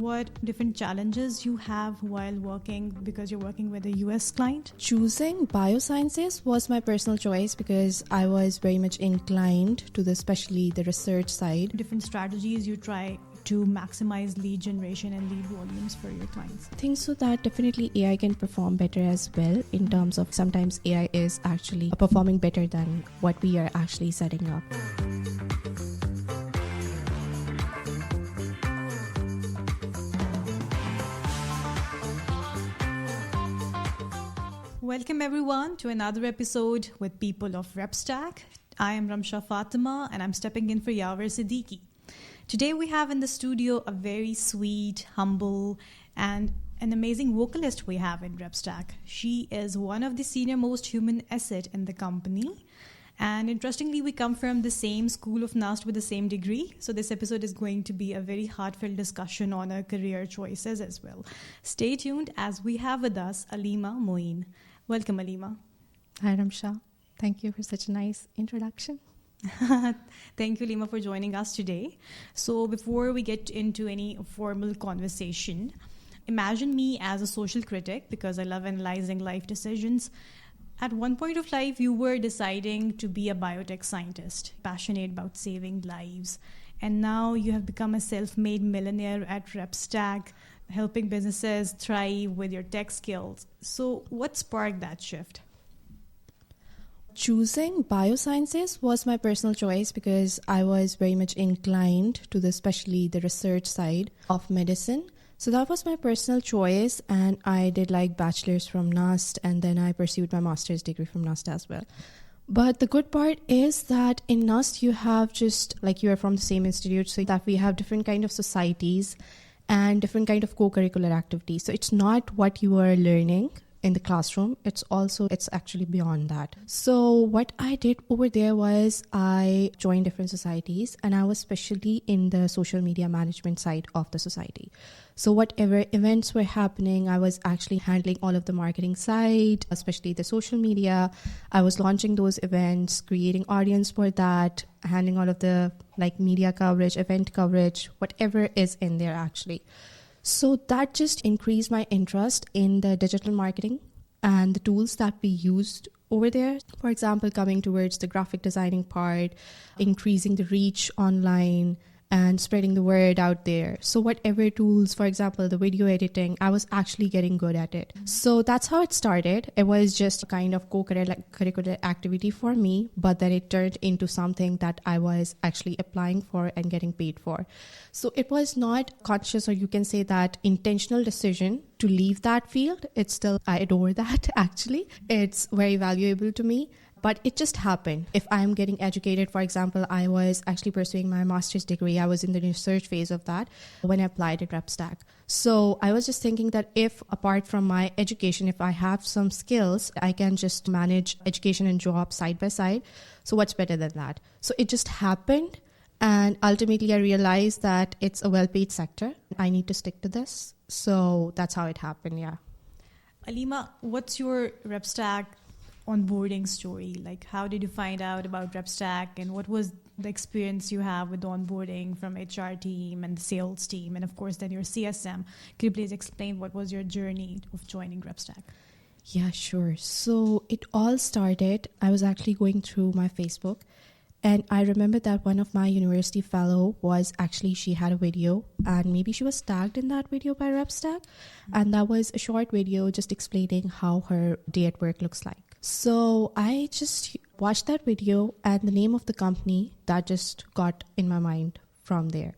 what different challenges you have while working, because you're working with a US client? Choosing biosciences was my personal choice because I was very much inclined to especially the research side. Different strategies you try to maximize lead generation and lead volumes for your clients? I think so that definitely AI can perform better as well, in terms of sometimes AI is actually performing better than what we are actually setting up. Welcome everyone to another episode with people of RepStack. I am Ramsha Fatima and I'm stepping in for Yaver Siddiqui. Today we have in the studio a very sweet, humble and an amazing vocalist we have in RepStack. She is one of the senior most human asset in the company. And interestingly, we come from the same school of NUST with the same degree. So this episode is going to be a very heartfelt discussion on our career choices as well. Stay tuned as we have with us Aleema Moin. Welcome, Aleema. Hi, Ramsha. Thank you for such a nice introduction. Thank you, Aleema, for joining us today. So before we get into any formal conversation, imagine me as a social critic because I love analyzing life decisions. At one point of life, you were deciding to be a biotech scientist, passionate about saving lives. And now you have become a self-made millionaire at RepStack, helping businesses thrive with your tech skills. So what sparked that shift? Choosing biosciences was my personal choice because I was very much inclined to especially the research side of medicine. So that was my personal choice, and I did like bachelor's from NUST, and then I pursued my master's degree from NUST as well. But the good part is that in NUST you have just like you are from the same institute, so that we have different kind of societies and different kind of co-curricular activities. So it's not what you are learning in the classroom, it's actually beyond that. So what I did over there was I joined different societies, and I was especially in the social media management side of the society. So whatever events were happening, I was actually handling all of the marketing side, especially the social media. I was launching those events, creating audience for that, handling all of the like media coverage, event coverage, whatever is in there actually. So that just increased my interest in the digital marketing and the tools that we used over there. For example, coming towards the graphic designing part, increasing the reach online, and spreading the word out there. So whatever tools, for example, the video editing, I was actually getting good at it. So that's how it started. It was just a kind of co-curricular activity for me, but then it turned into something that I was actually applying for and getting paid for. So it was not conscious, or you can say that intentional decision to leave that field. It's still, I adore that actually. It's very valuable to me. But it just happened. If I'm getting educated, for example, I was actually pursuing my master's degree. I was in the research phase of that when I applied at RepStack. So I was just thinking that if apart from my education, if I have some skills, I can just manage education and job side by side. So what's better than that? So it just happened. And ultimately, I realized that it's a well-paid sector. I need to stick to this. So that's how it happened, yeah. Aleema, what's your RepStack onboarding story? Like, how did you find out about RepStack, and what was the experience you have with the onboarding from HR team and the sales team, and of course then your CSM? Could you please explain what was your journey of joining RepStack? Yeah, sure. So it all started, I was actually going through my Facebook, and I remember that one of my university fellow was actually, she had a video, and maybe she was tagged in that video by RepStack. And that was a short video just explaining how her day at work looks like. So I just watched that video, and the name of the company that just got in my mind from there.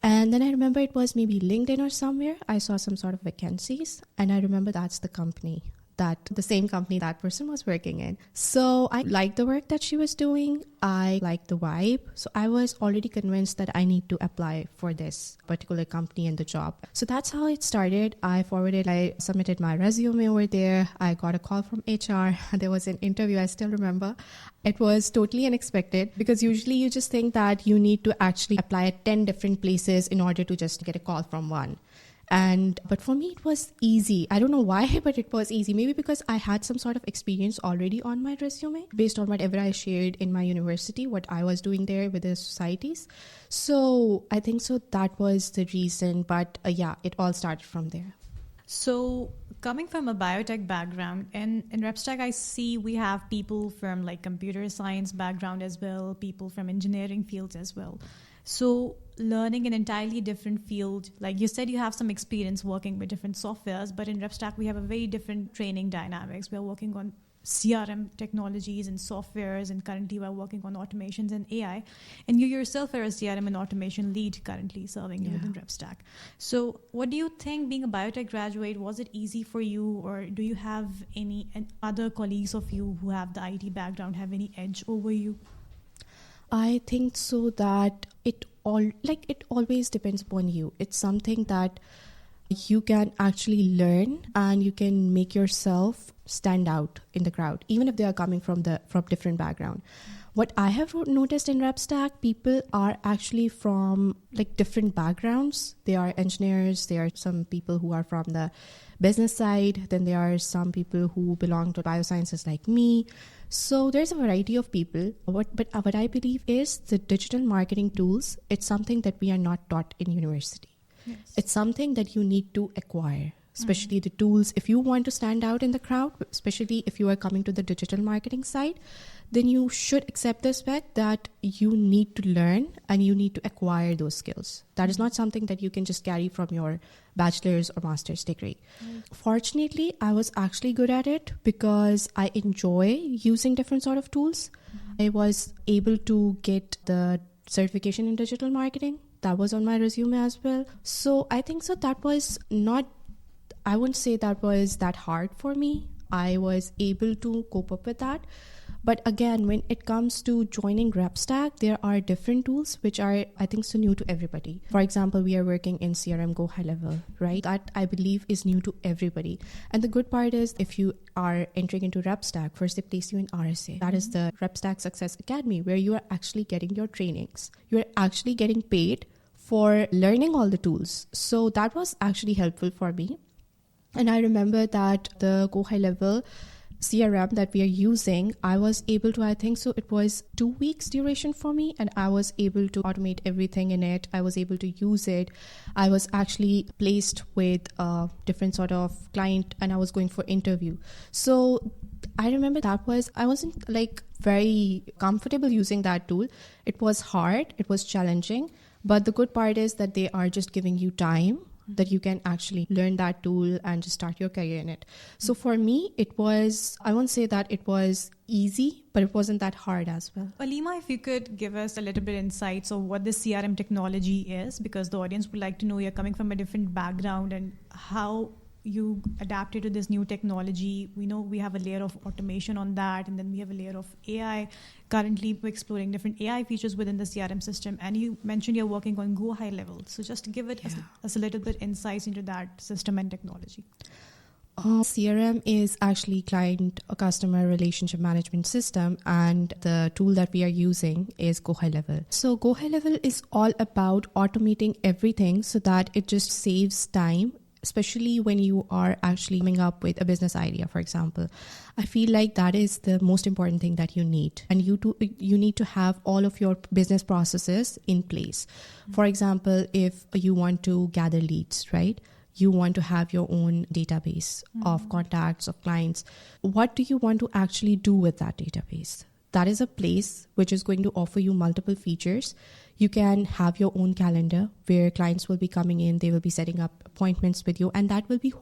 And then I remember it was maybe LinkedIn or somewhere. I saw some sort of vacancies, and I remember that's the same company that person was working in. So I liked the work that she was doing. I liked the vibe. So I was already convinced that I need to apply for this particular company and the job. So that's how it started. I submitted my resume over there. I got a call from HR. There was an interview, I still remember. It was totally unexpected because usually you just think that you need to actually apply at 10 different places in order to just get a call from one. But for me, it was easy. I don't know why, but it was easy. Maybe because I had some sort of experience already on my resume based on whatever I shared in my university, what I was doing there with the societies. So I think so that was the reason. But yeah, it all started from there. So coming from a biotech background, and in RepStack, I see we have people from like computer science background as well, people from engineering fields as well. So learning an entirely different field, like you said, you have some experience working with different softwares, but in RepStack, we have a very different training dynamics. We're working on CRM technologies and softwares, and currently we're working on automations and AI. And you yourself are a CRM and automation lead currently serving within RepStack. So what do you think, being a biotech graduate, was it easy for you, or do you have any other colleagues of you who have the IT background have any edge over you? I think so that it always depends upon you. It's something that you can actually learn and you can make yourself stand out in the crowd, even if they are coming from different background. What I have noticed in RepStack, people are actually from like different backgrounds. They are engineers. There are some people who are from the business side. Then there are some people who belong to biosciences like me. So there's a variety of people. But what I believe is the digital marketing tools, it's something that we are not taught in university. Yes. It's something that you need to acquire, especially the tools. If you want to stand out in the crowd, especially if you are coming to the digital marketing side, then you should accept this fact that you need to learn and you need to acquire those skills. That is not something that you can just carry from your bachelor's or master's degree. Fortunately, I was actually good at it because I enjoy using different sort of tools. I was able to get the certification in digital marketing. That was on my resume as well. So I think so that was not, I wouldn't say that was that hard for me. I was able to cope up with that. But again, when it comes to joining RepStack, there are different tools which are, I think, so new to everybody. For example, we are working in CRM GoHighLevel, right? That I believe is new to everybody. And the good part is if you are entering into RepStack, first they place you in RSA. That is the RepStack Success Academy, where you are actually getting your trainings. You are actually getting paid for learning all the tools. So that was actually helpful for me. And I remember that the GoHighLevel CRM that we are using, I was able to, I think so it was 2 weeks duration for me, and I was able to automate everything in it. I was able to use it. I was actually placed with a different sort of client and I was going for interview. So I remember I wasn't like very comfortable using that tool. It was hard, it was challenging, but the good part is that they are just giving you time that you can actually learn that tool and just start your career in it. So for me, it was, I won't say that it was easy, but it wasn't that hard as well. Aleema, if you could give us a little bit insights of what this CRM technology is, because the audience would like to know you're coming from a different background and how you adapted to this new technology. We know we have a layer of automation on that, and then we have a layer of AI. Currently, we're exploring different AI features within the CRM system, and you mentioned you're working on GoHighLevel. So just to give it us a little bit insights into that system and technology. CRM is actually client or customer relationship management system, and the tool that we are using is GoHighLevel. So GoHighLevel is all about automating everything so that it just saves time, especially when you are actually coming up with a business idea, for example. I feel like that is the most important thing that you need. And you need to have all of your business processes in place. For example, if you want to gather leads, right? You want to have your own database of contacts, of clients. What do you want to actually do with that database? That is a place which is going to offer you multiple features. You can have your own calendar where clients will be coming in, they will be setting up appointments with you, and that will be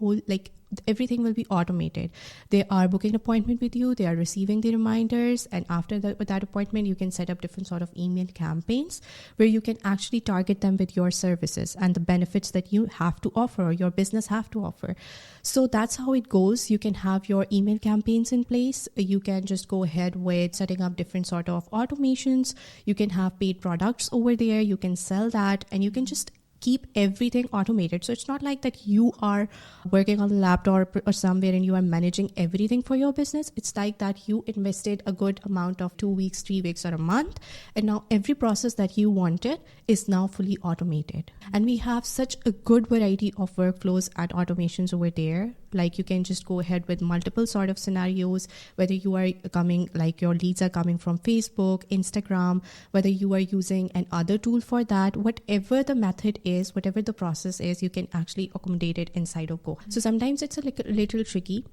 everything will be automated. They are booking an appointment with you, they are receiving the reminders, and after that appointment, you can set up different sort of email campaigns where you can actually target them with your services and the benefits that you have to offer or your business have to offer. So that's how it goes. You can have your email campaigns in place. You can just go ahead with setting up different sort of automations. You can have paid products over there. You can sell that, and you can just keep everything automated. So it's not like that you are working on the laptop or somewhere and you are managing everything for your business. It's like that you invested a good amount of 2 weeks, 3 weeks, or a month, and now every process that you wanted is now fully automated. And we have such a good variety of workflows and automations over there. Like you can just go ahead with multiple sort of scenarios, whether you are coming, like your leads are coming from Facebook, Instagram, whether you are using another tool for that, whatever the method is, whatever the process is, you can actually accommodate it inside of Go. So sometimes it's a little tricky,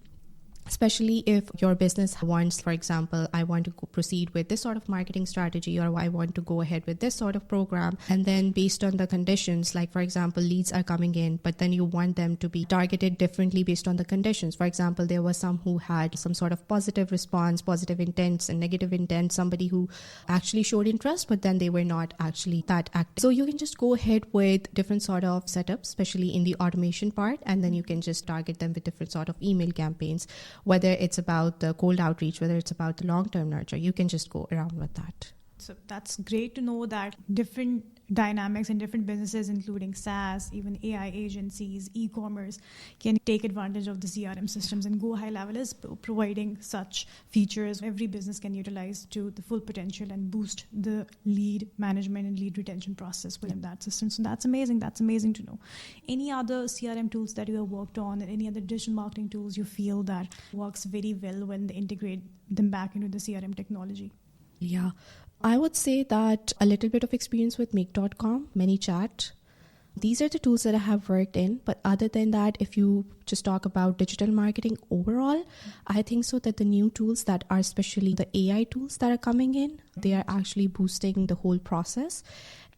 especially if your business wants, for example, I want to proceed with this sort of marketing strategy, or I want to go ahead with this sort of program. And then based on the conditions, like for example, leads are coming in, but then you want them to be targeted differently based on the conditions. For example, there was some who had some sort of positive response, positive intents and negative intent, somebody who actually showed interest, but then they were not actually that active. So you can just go ahead with different sort of setups, especially in the automation part, and then you can just target them with different sort of email campaigns. Whether it's about the cold outreach, whether it's about the long-term nurture, you can just go around with that. So that's great to know that different dynamics in different businesses, including SaaS, even AI agencies, e-commerce, can take advantage of the CRM systems, and GoHighLevel is providing such features every business can utilize to the full potential and boost the lead management and lead retention process within that system. So that's amazing. That's amazing to know. Any other CRM tools that you have worked on, and any other digital marketing tools you feel that works very well when they integrate them back into the CRM technology? Yeah, I would say that a little bit of experience with Make.com, ManyChat. These are the tools that I have worked in. But other than that, if you just talk about digital marketing overall, I think so that the new tools that are, especially the AI tools that are coming in, they are actually boosting the whole process.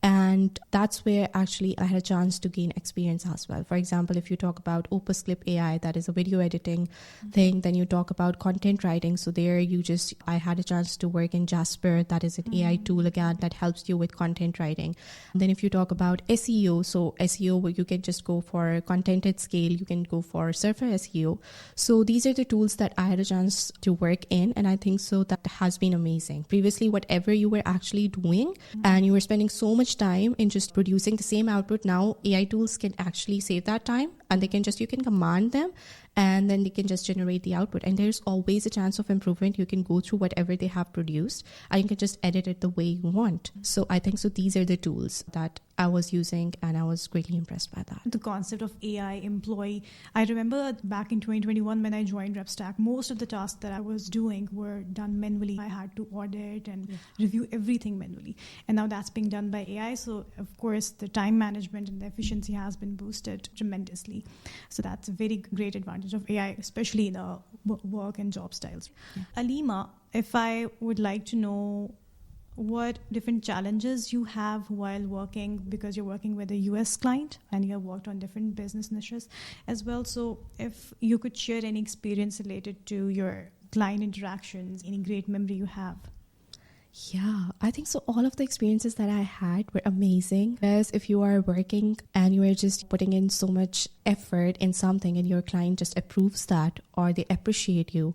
And that's where actually I had a chance to gain experience as well. For example, if you talk about upskilled AI, that is a video editing thing, then you talk about content writing. So there I had a chance to work in Jasper. That is an AI tool again that helps you with content writing. And then if you talk about SEO, so SEO, you can just go for content at scale. You can go for server SEO. So these are the tools that I had a chance to work in. And I think so that has been amazing. Previously, whatever you were actually doing and you were spending so much time in just producing the same output, now AI tools can actually save that time, and you can command them, and then they can just generate the output. And there's always a chance of improvement. You can go through whatever they have produced and you can just edit it the way you want. So I think so these are the tools that I was using, and I was greatly impressed by that. The concept of AI employee. I remember back in 2021 when I joined RepStack, most of the tasks that I was doing were done manually. I had to audit and review everything manually. And now that's being done by AI. So of course, the time management and the efficiency has been boosted tremendously. So that's a very great advantage of AI, especially in the work and job styles. Yeah. Aleema, if I would like to know what different challenges you have while working, because you're working with a US client and you have worked on different business niches as well. So if you could share any experience related to your client interactions, any great memory you have. Yeah, I think so. All of the experiences that I had were amazing. Because if you are working and you are just putting in so much effort in something and your client just approves that or they appreciate you,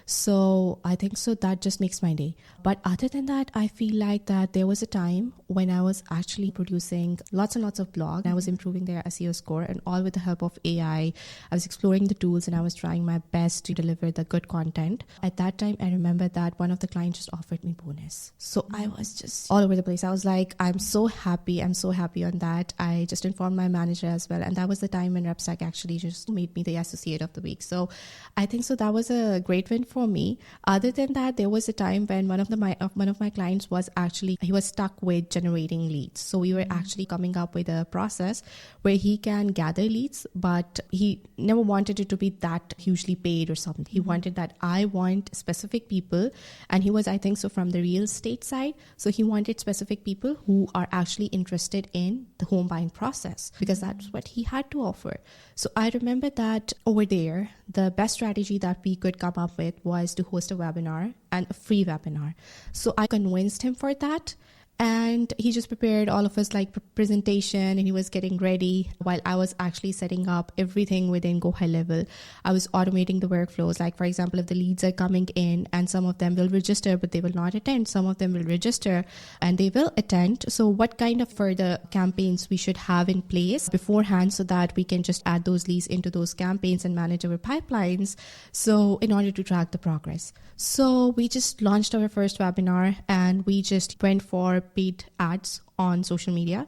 so I think so that just makes my day. But other than that, I feel like that there was a time when I was actually producing lots and lots of blogs. I was improving their SEO score, and all with the help of AI. I was exploring the tools and I was trying my best to deliver the good content. At that time, I remember that one of the clients just offered me bonus. So I was just all over the place. I was like, I'm so happy on that. I just informed my manager as well. And that was the time when RepStack actually just made me the associate of the week. So I think so that was a great win for me. Other than that, there was a time when one of my clients was actually, he was stuck with generating leads. So we were actually coming up with a process where he can gather leads, but he never wanted it to be that hugely paid or something. He wanted that I want specific people, and he was, I think so, from the real estate side. So he wanted specific people who are actually interested in the home buying process, because that's what he had to offer. So I remember that over there, the best strategy that we could come up with was to host a webinar, and a free webinar. So I convinced him for that. And he just prepared all of us like presentation, and he was getting ready while I was actually setting up everything within GoHighLevel. I was automating the workflows. Like, for example, if the leads are coming in and some of them will register, but they will not attend. Some of them will register and they will attend. So what kind of further campaigns we should have in place beforehand so that we can just add those leads into those campaigns and manage our pipelines. So in order to track the progress. So we just launched our first webinar and we just went for paid ads on social media.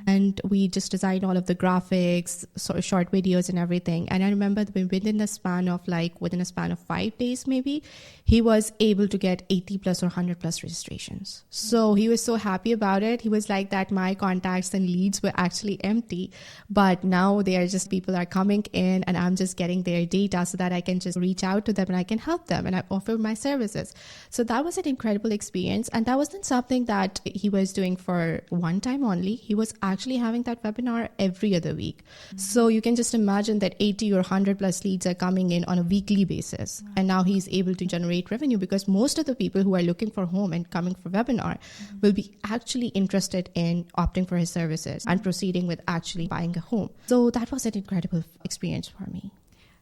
And we just designed all of the graphics, sort of short videos and everything. And I remember that within a span of 5 days, maybe, he was able to get 80 plus or 100 plus registrations. So he was so happy about it. He was like that my contacts and leads were actually empty, but now they are just, people are coming in and I'm just getting their data so that I can just reach out to them and I can help them and I offer my services. So that was an incredible experience. And that wasn't something that he was doing for one time only. He was actually having that webinar every other week. So you can just imagine that 80 or 100 plus leads are coming in on a weekly basis. And now he's able to generate revenue because most of the people who are looking for home and coming for webinar will be actually interested in opting for his services and proceeding with actually buying a home. So that was an incredible experience for me.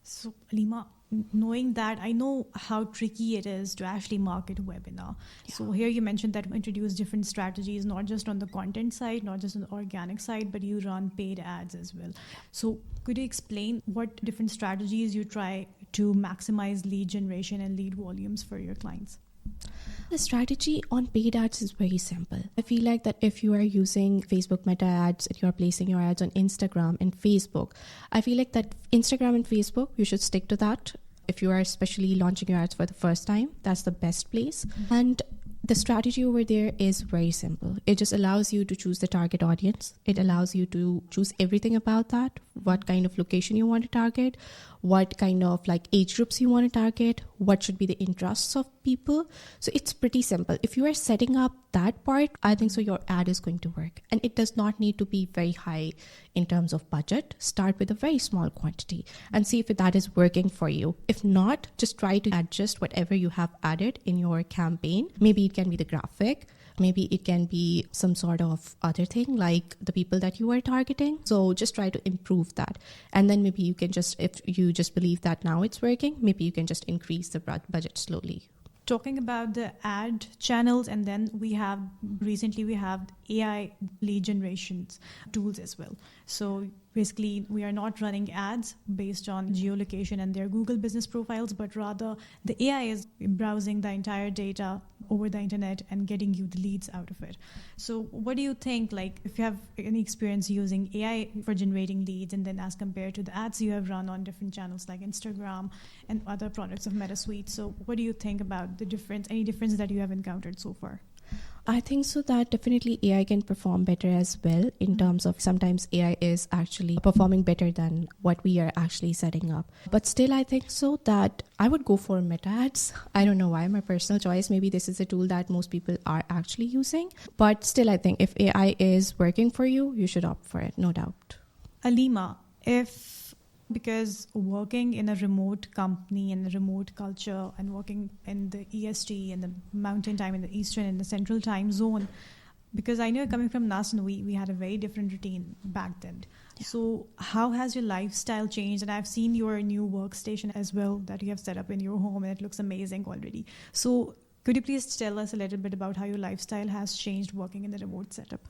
So Aleema, knowing that, I know how tricky it is to actually market a webinar. Yeah. So here you mentioned that you introduce different strategies, not just on the content side, not just on the organic side, but you run paid ads as well. So could you explain what different strategies you try to maximize lead generation and lead volumes for your clients? The strategy on paid ads is very simple. I feel like that if you are using Facebook Meta ads and you are placing your ads on Instagram and Facebook, I feel like that Instagram and Facebook, you should stick to that. If you are especially launching your ads for the first time, that's the best place. And the strategy over there is very simple. It just allows you to choose the target audience. It allows you to choose everything about that, what kind of location you want to target, what kind of age groups you want to target, what should be the interests of people. So it's pretty simple. If you are setting up that part, I think so your ad is going to work. And it does not need to be very high in terms of budget. Start with a very small quantity and see if that is working for you. If not, just try to adjust whatever you have added in your campaign. Maybe it can be the graphic. Maybe it can be some sort of other thing like the people that you are targeting. So just try to improve that. And then maybe you can just, if you just believe that now it's working, maybe you can just increase the budget slowly. Talking about the ad channels, and then recently we have AI lead generation tools as well. So basically we are not running ads based on geolocation and their Google business profiles, but rather the AI is browsing the entire data over the internet and getting you the leads out of it. So what do you think, if you have any experience using AI for generating leads, and then as compared to the ads you have run on different channels like Instagram and other products of MetaSuite? So what do you think about the difference, any difference that you have encountered so far? I think so that definitely AI can perform better as well in terms of sometimes AI is actually performing better than what we are actually setting up. But still, I think so that I would go for Meta ads. I don't know why, my personal choice. Maybe this is a tool that most people are actually using. But still, I think if AI is working for you, you should opt for it, no doubt. Aleema, because working in a remote company and a remote culture and working in the EST and the mountain time in the Eastern and the Central time zone, because I know coming from NUST and we had a very different routine back then. Yeah. So how has your lifestyle changed? And I've seen your new workstation as well that you have set up in your home and it looks amazing already. So could you please tell us a little bit about how your lifestyle has changed working in the remote setup?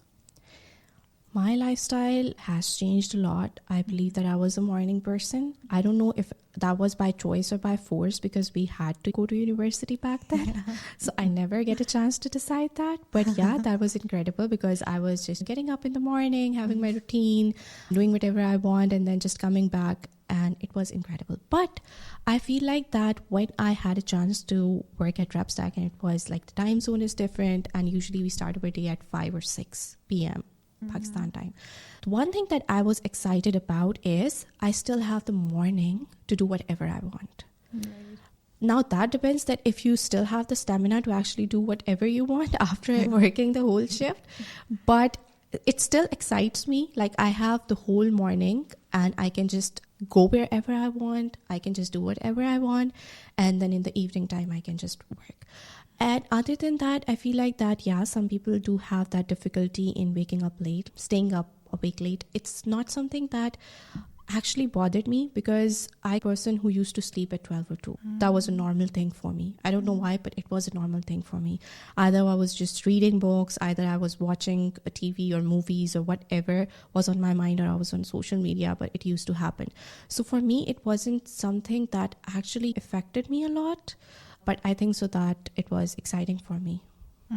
My lifestyle has changed a lot. I believe that I was a morning person. I don't know if that was by choice or by force because we had to go to university back then. Yeah. So I never get a chance to decide that. But yeah, that was incredible because I was just getting up in the morning, having my routine, doing whatever I want, and then just coming back. And it was incredible. But I feel like that when I had a chance to work at RepStack, and it was the time zone is different, and usually we start our day at 5 or 6 p.m. Pakistan time. The one thing that I was excited about is I still have the morning to do whatever I want. Right. Now that depends that if you still have the stamina to actually do whatever you want after working the whole shift, but it still excites me. I have the whole morning and I can just go wherever I want. I can just do whatever I want. And then in the evening time, I can just work. And other than that, I feel like that, yeah, some people do have that difficulty in waking up late, staying up awake late. It's not something that actually bothered me because I'm a person who used to sleep at 12 or 2. That was a normal thing for me. I don't know why, but it was a normal thing for me. Either I was just reading books, either I was watching a TV or movies or whatever was on my mind, or I was on social media, but it used to happen. So for me, it wasn't something that actually affected me a lot, but I think so that it was exciting for me.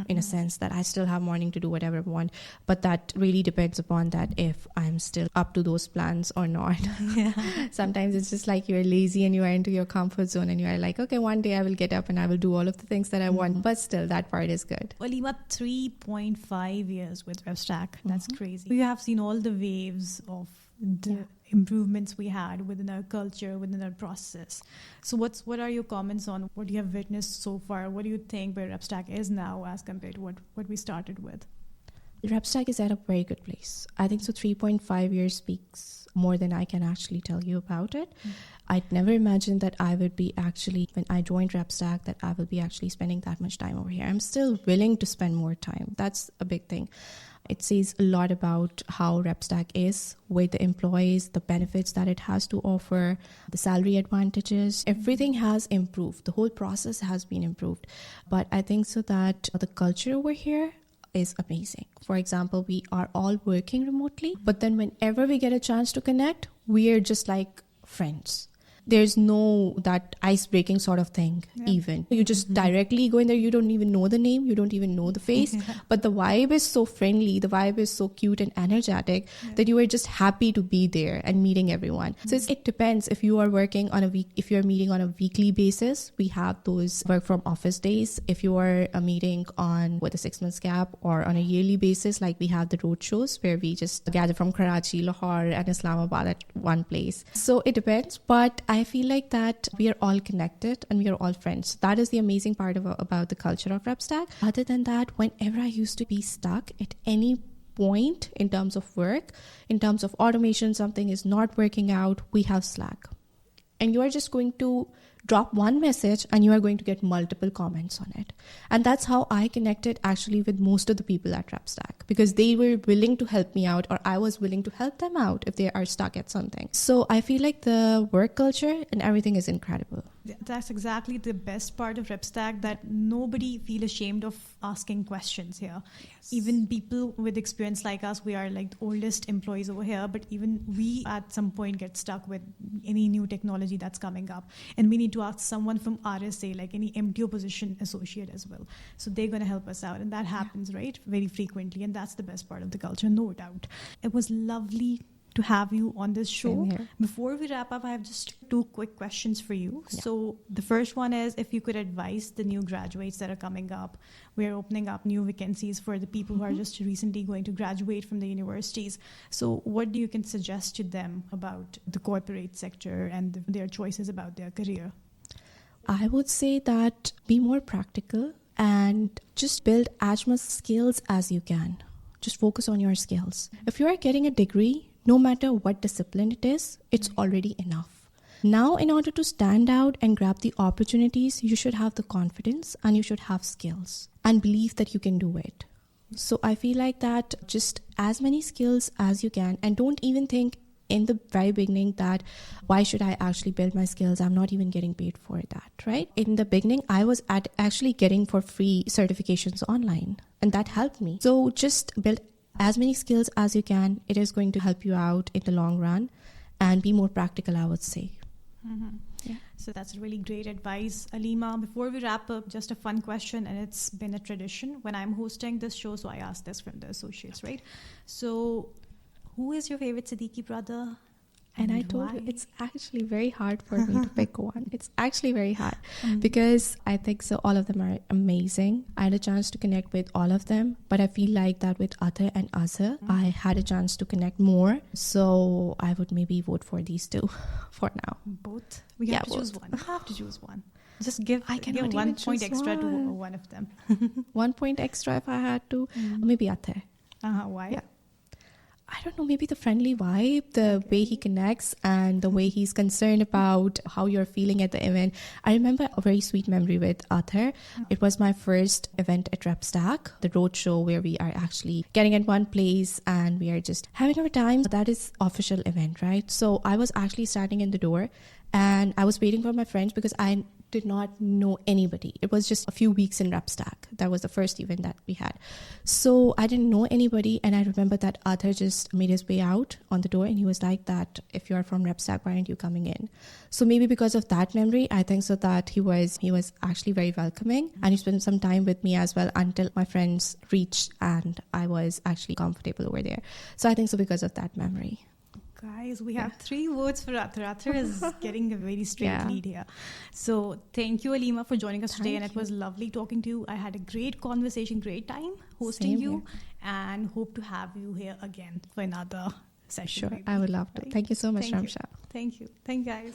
In a sense that I still have morning to do whatever I want, but that really depends upon that if I'm still up to those plans or not. Yeah. Sometimes it's just like you're lazy and you are into your comfort zone and you are like, okay, one day I will get up and I will do all of the things that I want, but still that part is good. Aleema, 3.5 years with RepStack. That's crazy. We have seen all the waves of the improvements we had within our culture, within our process. So what are your comments on what you have witnessed so far? What do you think where RepStack is now as compared to what we started with? RepStack is at a very good place. I think so 3.5 years speaks more than I can actually tell you about it. I'd never imagined that I would be actually, when I joined RepStack, that I will be actually spending that much time over here. I'm still willing to spend more time. That's a big thing. It says a lot about how RepStack is with the employees, the benefits that it has to offer, the salary advantages. Everything has improved. The whole process has been improved. But I think so that the culture over here is amazing. For example, we are all working remotely, but then whenever we get a chance to connect, we are just like friends. There's no that ice-breaking sort of thing even. You just directly go in there. You don't even know the name. You don't even know the face. But the vibe is so friendly. The vibe is so cute and energetic that you are just happy to be there and meeting everyone. So it depends if you are working on a week, if you're meeting on a weekly basis, we have those work from office days. If you are a meeting on with a 6 months gap or on a yearly basis, like we have the road shows where we just gather from Karachi, Lahore and Islamabad at one place. So it depends. But I feel like that we are all connected and we are all friends. That is the amazing part about the culture of RepStack. Other than that, whenever I used to be stuck at any point in terms of work, in terms of automation, something is not working out, we have Slack. And you are just going to drop one message and you are going to get multiple comments on it. And that's how I connected actually with most of the people at RepStack, because they were willing to help me out, or I was willing to help them out if they are stuck at something. So I feel like the work culture and everything is incredible. That's exactly the best part of RepStack, that nobody feel ashamed of asking questions here. Yes. Even people with experience like us, we are like the oldest employees over here, but even we at some point get stuck with any new technology that's coming up. And we need to ask someone from RSA, like any MTO position associate as well. So they're going to help us out. And that happens, right? Very frequently. And that's the best part of the culture, no doubt. It was lovely to have you on this show. Before we wrap up, I have just 2 quick questions for you. Yeah. So the first one is, if you could advise the new graduates that are coming up, we're opening up new vacancies for the people who are just recently going to graduate from the universities. So what do you can suggest to them about the corporate sector and their choices about their career? I would say that be more practical and just build as much skills as you can. Just focus on your skills. If you are getting a degree, no matter what discipline it is, it's already enough. Now, in order to stand out and grab the opportunities, you should have the confidence and you should have skills and believe that you can do it. So I feel like that just as many skills as you can, and don't even think in the very beginning that why should I actually build my skills? I'm not even getting paid for that, right? In the beginning, I was actually getting for free certifications online, and that helped me. So just build as many skills as you can. It is going to help you out in the long run, and be more practical, I would say. Yeah. So that's really great advice. Aleema, before we wrap up, just a fun question, and it's been a tradition when I'm hosting this show, so I ask this from the associates, right? So who is your favorite Siddiqui brother? And I told you, it's actually very hard for me to pick one. It's actually very hard because I think so all of them are amazing. I had a chance to connect with all of them, but I feel like that with Ather and Azhar, I had a chance to connect more. So I would maybe vote for these 2 for now. Both? We have to choose one. You have to choose one. Just give 1 point extra to one of them. 1 point extra if I had to. Maybe Ather. Why? Yeah. I don't know, maybe the friendly vibe, the way he connects and the way he's concerned about how you're feeling at the event. I remember a very sweet memory with Arthur. It was my first event at RepStack, the road show where we are actually getting in one place and we are just having our time. That is official event, right? So I was actually standing in the door and I was waiting for my friends because I did not know anybody. It was just a few weeks in RepStack. That was the first event that we had. So I didn't know anybody. And I remember that Arthur just made his way out on the door and he was like that, if you are from RepStack, why aren't you coming in? So maybe because of that memory, I think so that he was actually very welcoming and he spent some time with me as well until my friends reached and I was actually comfortable over there. So I think so because of that memory. Guys, we have 3 votes for Arthur. Arthur is getting a very straight lead here. So thank you, Aleema, for joining us today. And it was lovely talking to you. I had a great conversation, great time hosting Same you here. and hope to have you here again for another session. Sure, maybe. I would love to. Right? Thank you so much, Thank you. Ramsha. Thank you. Thank you, guys.